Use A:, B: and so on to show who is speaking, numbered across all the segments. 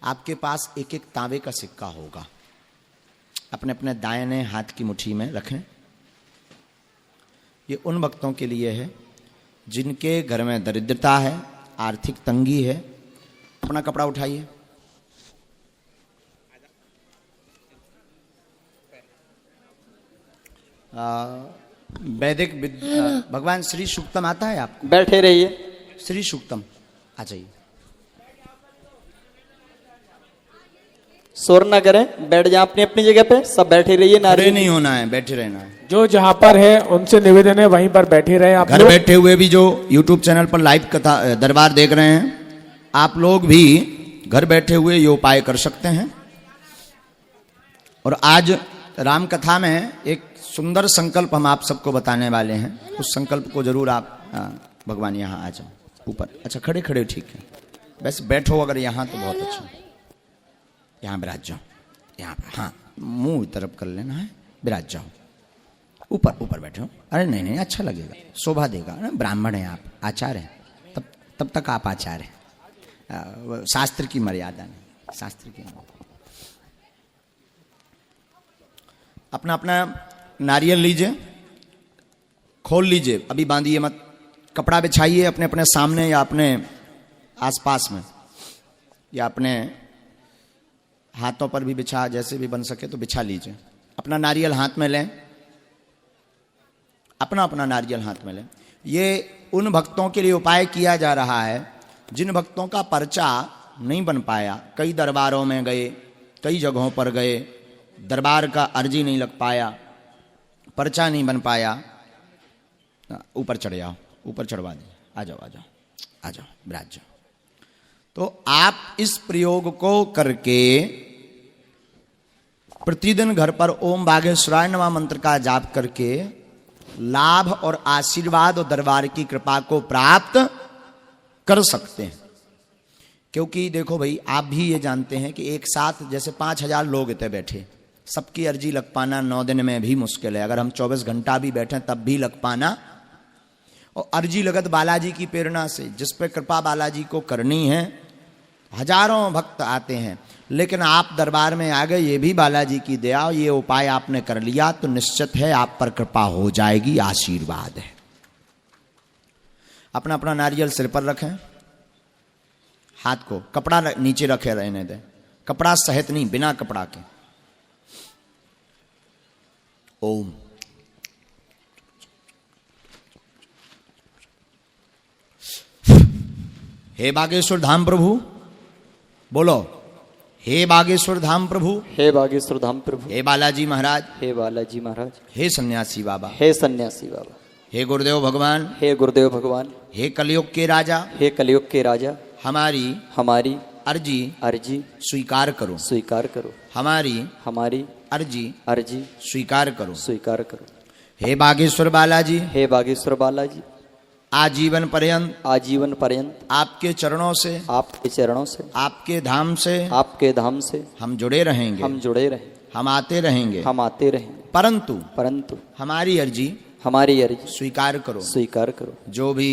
A: आपके पास एक एक तांबे का सिक्का होगा, अपने अपने दाहिने हाथ की मुट्ठी में रखें। ये उन भक्तों के लिए है जिनके घर में दरिद्रता है, आर्थिक तंगी है। अपना कपड़ा उठाइए। वैदिक भगवान श्री सूक्तम आता है आपको?
B: बैठे रहिए।
A: श्री सूक्तम आ जाइए।
B: शोर ना करें, बैठ जाए अपनी अपनी जगह पे, सब बैठे रहिए।
A: खड़े नहीं होना है, बैठे रहना है।
C: जो जहां पर है उनसे निवेदन है वहीं पर बैठे रहे आप।
A: घर बैठे हुए भी जो YouTube चैनल पर लाइव कथा दरबार देख रहे हैं, आप लोग भी घर बैठे हुए ये उपाय कर सकते हैं। और आज राम कथा में एक सुंदर संकल्प हम आप सबको बताने वाले हैं। उस संकल्प को जरूर आप भगवान यहाँ आ जाओ ऊपर। अच्छा खड़े खड़े ठीक है, बस बैठो अगर यहाँ तो बहुत अच्छा। यहाँ विराज जाओ, यहाँ पर हाँ, मुंह तरफ कर लेना है, विराज जाओ। ऊपर ऊपर बैठे हो। अरे नहीं नहीं, अच्छा लगेगा, शोभा देगा ना। ब्राह्मण हैं आप, आचार्य हैं, तब तक आप आचार्य हैं। शास्त्र की मर्यादा नहीं, शास्त्र की मर्यादा। अपना अपना नारियल लीजिए, खोल लीजिए, अभी बांधिए मत। कपड़ा बिछाइए अपने अपने सामने या अपने आसपास में, या अपने हाथों पर भी बिछा, जैसे भी बन सके तो बिछा लीजिए। अपना नारियल हाथ में लें, अपना अपना नारियल हाथ में लें। ये उन भक्तों के लिए उपाय किया जा रहा है जिन भक्तों का पर्चा नहीं बन पाया। कई दरबारों में गए, कई जगहों पर गए, दरबार का अर्जी नहीं लग पाया, पर्चा नहीं बन पाया। ऊपर चढ़ जाओ, ऊपर चढ़वा दें। आ जाओ आ जाओ आ जाओ, विराज जाओ। तो आप इस प्रयोग को करके प्रतिदिन घर पर ओम बागेश्वराय नमः मंत्र का जाप करके लाभ और आशीर्वाद और दरबार की कृपा को प्राप्त कर सकते हैं। क्योंकि देखो भाई, आप भी ये जानते हैं कि एक साथ जैसे 5000 लोग इतने बैठे, सबकी अर्जी लग पाना 9 दिन में भी मुश्किल है। अगर हम 24 घंटा भी बैठे तब भी लग पाना। और अर्जी लगत बालाजी की प्रेरणा से, जिस पर कृपा बालाजी को करनी है। हजारों भक्त आते हैं, लेकिन आप दरबार में आ गए, ये भी बालाजी की दया। ये उपाय आपने कर लिया तो निश्चित है आप पर कृपा हो जाएगी, आशीर्वाद है। अपना अपना नारियल सिर पर रखें, हाथ को कपड़ा नीचे रखे रहने दें। कपड़ा सहित नहीं, बिना कपड़ा के। ओम हे बागेश्वर धाम प्रभु, बोलो हे बागेश्वर धाम प्रभु,
B: हे बागेश्वर धाम प्रभु,
A: हे बालाजी महाराज,
B: हे बालाजी महाराज,
A: हे सन्यासी बाबा,
B: हे सन्यासी बाबा,
A: हे गुरुदेव भगवान,
B: हे गुरुदेव भगवान,
A: हे कलयुग के राजा,
B: हे कलयुग के राजा,
A: हमारी अर्जी स्वीकार करो,
B: स्वीकार करो।
A: हमारी अर्जी स्वीकार करो,
B: स्वीकार करो।
A: हे बागेश्वर बालाजी,
B: हे बागेश्वर बालाजी,
A: आजीवन पर्यंत
B: आपके चरणों से,
A: आपके धाम से हम जुड़े रहेंगे, हम आते रहेंगे, परंतु हमारी अर्जी स्वीकार करो। जो भी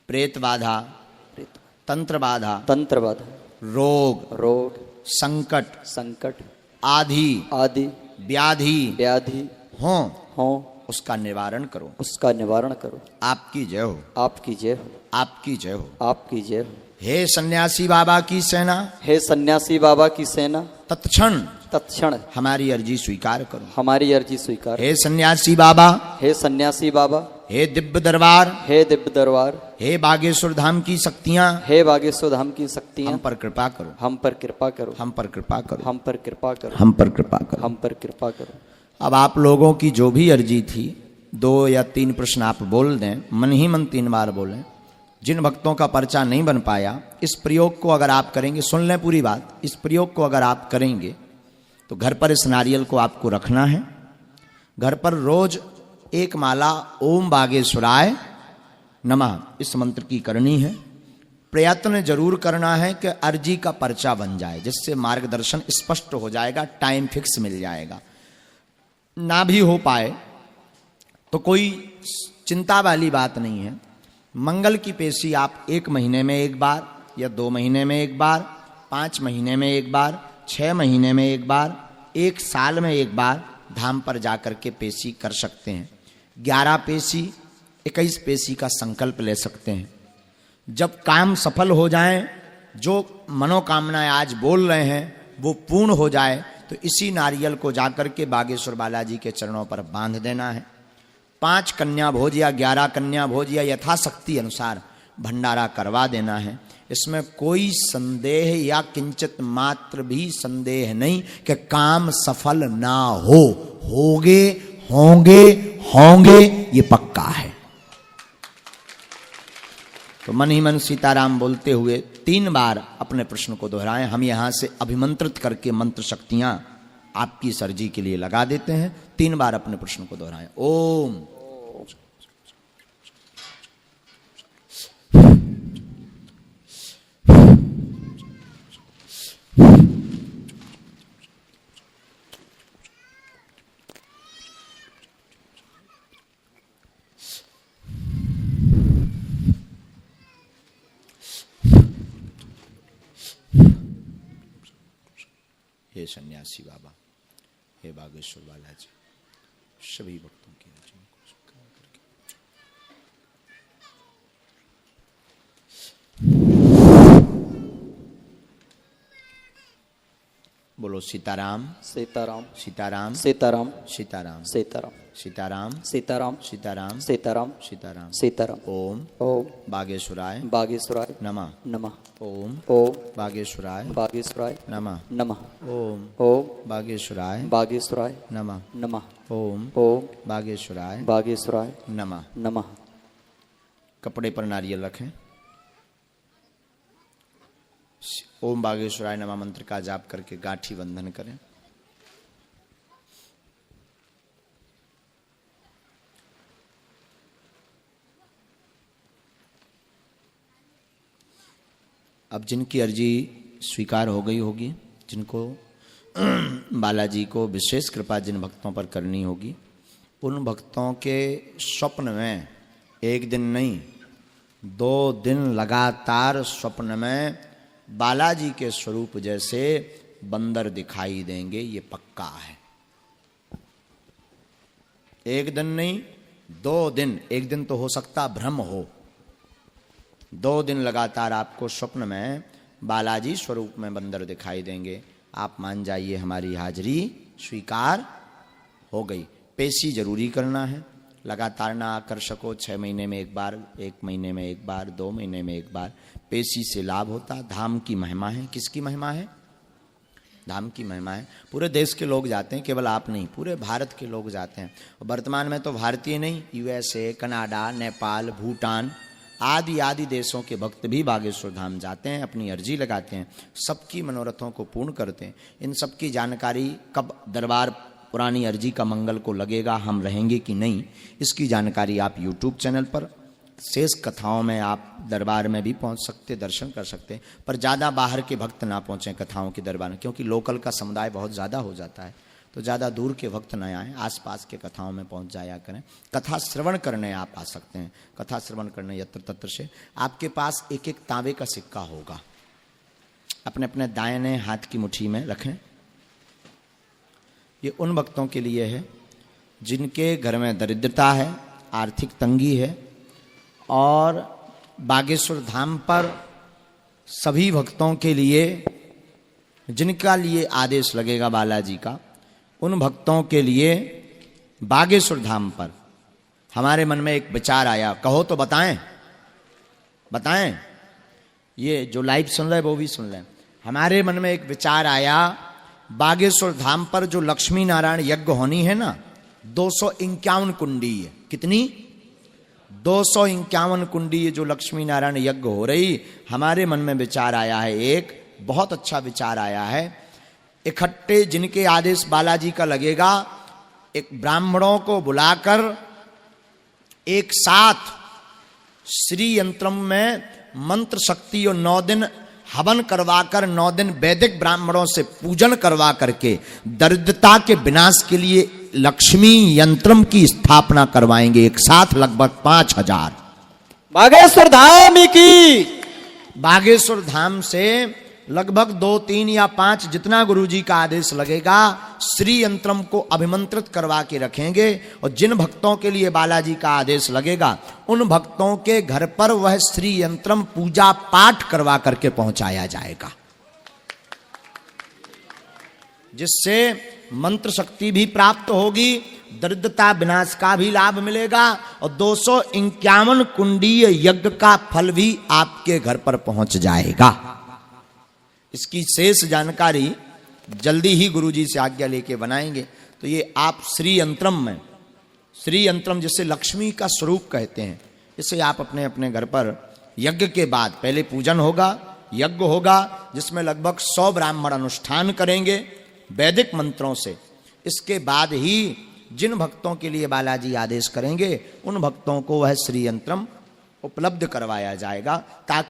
A: प्रेत बाधा, तंत्र बाधा, रोग, संकट आदि व्याधि हो उसका निवारण करो, आपकी जय हो, आपकी जय हो। हे सन्यासी बाबा की सेना, तत्क्षण हमारी अर्जी स्वीकार करो, हे सन्यासी बाबा, हे दिव्य दरबार, हे बागेश्वर धाम की शक्तियां, हम पर कृपा करो। अब आप लोगों की जो भी अर्जी थी, 2 या 3 प्रश्न आप बोल दें, मन ही मन 3 बार बोलें। जिन भक्तों का पर्चा नहीं बन पाया, इस प्रयोग को अगर आप करेंगे, सुन लें पूरी बात, इस प्रयोग को अगर आप करेंगे तो घर पर इस नारियल को आपको रखना है। घर पर रोज 1 माला ओम बागेश्वराय नमः इस मंत्र की करनी है। प्रयत्न जरूर करना है कि अर्जी का पर्चा बन जाए, जिससे मार्गदर्शन स्पष्ट हो जाएगा, टाइम फिक्स मिल जाएगा। ना भी हो पाए तो कोई चिंता वाली बात नहीं है। मंगल की पेशी आप 1 महीने में 1 बार या 2 महीने में 1 बार 5 महीने में एक बार, 6 महीने में एक बार, 1 साल में एक बार धाम पर जाकर के पेशी कर सकते हैं। 11 पेशी, 21 पेशी का संकल्प ले सकते हैं। जब काम सफल हो जाए, जो मनोकामनाएं आज बोल रहे हैं वो पूर्ण हो जाए, तो इसी नारियल को जाकर के बागेश्वर बालाजी के चरणों पर बांध देना है। 5 कन्या भोज या 11 कन्या भोज या यथाशक्ति अनुसार भंडारा करवा देना है। इसमें कोई संदेह या किंचित मात्र भी संदेह नहीं कि काम सफल ना हो। होंगे होंगे होंगे, ये पक्का है। तो मन ही मन सीताराम बोलते हुए 3 बार अपने प्रश्न को दोहराएं। हम यहां से अभिमंत्रित करके मंत्र शक्तियां आपकी सर्जी के लिए लगा देते हैं। 3 बार अपने प्रश्न को दोहराएं। ओम। हे सन्यासी बाबा, हे बागेश्वर बालाजी, सभी भक्तों की रचना को स्वीकार करके बोलो सीताराम
B: सीताराम
A: सीताराम
B: सीताराम
A: सीताराम
B: सीताराम
A: सीताराम
B: सीताराम
A: सीताराम
B: सीताराम
A: सीताराम।
B: सीताराम।
A: ओम
B: ओम
A: बागेश्वराय
B: बागेश्वराय
A: नमः।
B: नमः।
A: ओम
B: ओम
A: बागेश्वराय
B: बागेश्वराय
A: नमः।
B: नमः।
A: ओम
B: ओम
A: बागेश्वराय
B: बागेश्वराय
A: नमः।
B: नमः।
A: ओम
B: ओम
A: बागेश्वराय
B: बागेश्वराय
A: नमः।
B: नमः।
A: कपड़े पर नारियल रखें। ओम बागेश्वराय नमः मंत्र का जाप करके गांठी बंधन करें। अब जिनकी अर्जी स्वीकार हो गई होगी, जिनको बालाजी को विशेष कृपा जिन भक्तों पर करनी होगी, उन भक्तों के स्वप्न में 1 दिन नहीं 2 दिन लगातार स्वप्न में बालाजी के स्वरूप जैसे बंदर दिखाई देंगे। ये पक्का है। 1 दिन नहीं 2 दिन, 1 दिन तो हो सकता भ्रम हो, 2 दिन लगातार आपको स्वप्न में बालाजी स्वरूप में बंदर दिखाई देंगे। आप मान जाइए हमारी हाजिरी स्वीकार हो गई। पेशी जरूरी करना है, लगातार ना आकर सको, 6 महीने में एक बार, 1 महीने में एक बार, 2 महीने में एक बार, पेशी से लाभ होता। धाम की महिमा है। किसकी महिमा है? धाम की महिमा है। पूरे देश के लोग जाते हैं, केवल आप नहीं, पूरे भारत के लोग जाते हैं। वर्तमान में तो भारतीय नहीं, USA, कनाडा, नेपाल, भूटान आदि आदि देशों के भक्त भी बागेश्वर धाम जाते हैं, अपनी अर्जी लगाते हैं, सबकी मनोरथों को पूर्ण करते हैं। इन सबकी जानकारी कब दरबार पुरानी अर्जी का मंगल को लगेगा, हम रहेंगे कि नहीं, इसकी जानकारी आप YouTube चैनल पर, शेष कथाओं में आप दरबार में भी पहुंच सकते, दर्शन कर सकते। पर ज़्यादा बाहर के भक्त ना पहुंचें कथाओं के दरबार में, क्योंकि लोकल का समुदाय बहुत ज़्यादा हो जाता है। तो ज़्यादा दूर के भक्त न आएँ, आसपास के कथाओं में पहुंच जाया करें। कथा श्रवण करने आप आ सकते हैं। कथा श्रवण करने यत्र तत्र से आपके पास 1-1 तांबे का सिक्का होगा, अपने अपने दाहिने हाथ की मुट्ठी में रखें। ये उन भक्तों के लिए है जिनके घर में दरिद्रता है, आर्थिक तंगी है, और बागेश्वर धाम पर सभी भक्तों के लिए जिनका लिए आदेश लगेगा बालाजी का, उन भक्तों के लिए बागेश्वर धाम पर हमारे मन में एक विचार आया। कहो तो बताएं, बताएं। ये जो लाइव सुन रहे वो भी सुन लें। हमारे मन में एक विचार आया, बागेश्वर धाम पर जो लक्ष्मी नारायण यज्ञ होनी है ना, 251 कुंडी है। कितनी? 251 कुंडी जो लक्ष्मी नारायण यज्ञ हो रही, हमारे मन में विचार आया है, एक बहुत अच्छा विचार आया है। इकट्ठे जिनके आदेश बालाजी का लगेगा, एक ब्राह्मणों को बुलाकर एक साथ श्री यंत्रम में मंत्र शक्ति और 9 दिन हवन करवाकर, 9 दिन वैदिक ब्राह्मणों से पूजन करवा करके दरिद्रता के विनाश के लिए लक्ष्मी यंत्रम की स्थापना करवाएंगे। एक साथ लगभग 5000।
B: बागेश्वर धाम की।
A: बागेश्वर धाम से लगभग 2, 3 या 5 जितना गुरुजी का आदेश लगेगा श्री यंत्रम को अभिमंत्रित करवा के रखेंगे। और जिन भक्तों के लिए बालाजी का आदेश लगेगा उन भक्तों के घर पर वह श्री यंत्रम पूजा पाठ करवा करके पहुंचाया जाएगा, जिससे मंत्र शक्ति भी प्राप्त होगी, दरिद्रता विनाश का भी लाभ मिलेगा और 251 कुंडीय यज्ञ का फल भी आपके घर पर पहुंच जाएगा। इसकी शेष जानकारी जल्दी ही गुरुजी से आज्ञा लेके बनाएंगे। तो ये आप श्री यंत्रम में, श्री यंत्रम जिसे लक्ष्मी का स्वरूप कहते हैं, इसे आप अपने अपने घर पर यज्ञ के बाद पहले पूजन होगा, यज्ञ होगा जिसमें लगभग 100 ब्राह्मण अनुष्ठान करेंगे वैदिक मंत्रों से। इसके बाद ही जिन भक्तों के लिए बालाजी आदेश करेंगे उन भक्तों को वह श्री यंत्रम उपलब्ध करवाया जाएगा, ताकि